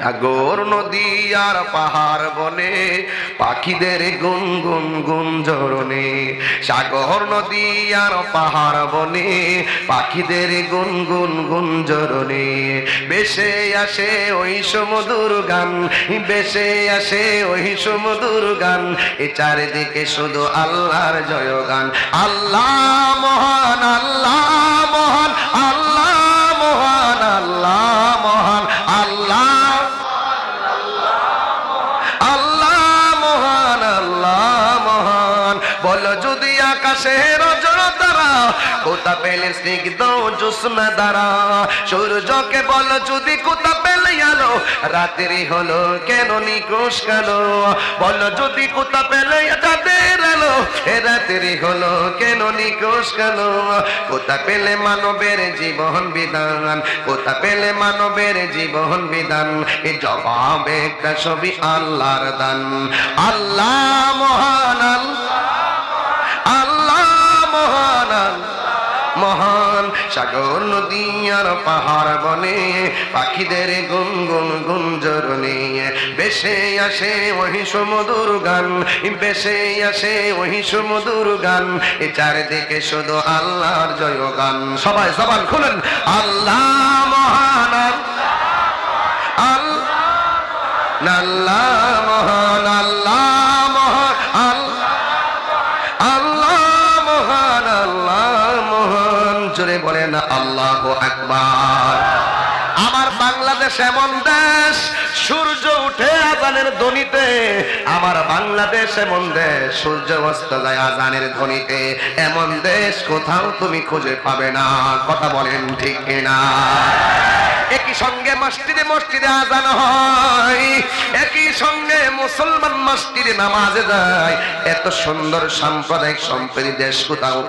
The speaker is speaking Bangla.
সাগর নদী আর পাহাড় বনে পাখিদের গুনগুন গুঞ্জরণে, সাগর নদী আর পাহাড় বনে পাখিদের গুনগুন গুঞ্জরণে, বেশে আসে ওই সুমধুর গান, বেশে আসে ওই সুমধুর গান, এ চারিদিকে শুধু আল্লাহর জয়গান। আল্লাহ মহান, আল্লাহ মহান, আল্লাহ মহান, আল্লাহ মহান, আল্লাহ বলো যদি আকাশের অজরতারা কোথা পেলে স্নিগ্ধ জ্যোৎস্না দ্বারা, সূর্যকে বলো যদি কোথা পেলে আলো, রাত্রি হলো কেন নিকোষ কালো, বলো যদি কোথা পেলে চাঁদের আলো, এ রাত্রি হলো কেন নিকোষ কালো, কোথা পেলে মানবের জীবন বিধান, কোথা পেলে মানবের জীবন বিধান, এ জবাব একটা ছবি আল্লাহর দান। আল্লাহ মহান, মহান, সাগর নদী আর পাহাড় বনে পাখিদের গুনগুন গুঞ্জরণে, বেশে আসে ওই সুমধুর গান, বেশে আসে ওই সুমধুর গান, এ চারিদিকে শুধু আল্লাহর জয়গান। সবাই জবান খুলেন, আল্লাহ মহান, আল্লাহ মহান, আল্লাহ জোরে বলেন আল্লাহু আকবার। আমার বাংলাদেশ এমন দেশ সূর্য উঠে আজানের ধ্বনিতে, আমার বাংলাদেশ এমন দেশ সূর্য অস্ত যায় আজানের ধ্বনিতে, এমন দেশ কোথাও তুমি খুঁজে পাবে না। কথা বলেন ঠিক কিনা? একই সঙ্গে মসজিদে মসজিদে আজান হয়, একই সঙ্গে মুসলমান মসজিদে নামাজে যায়, এত সুন্দর সাম্প্রদায়িক সম্প্রীতি দেশ কোথাও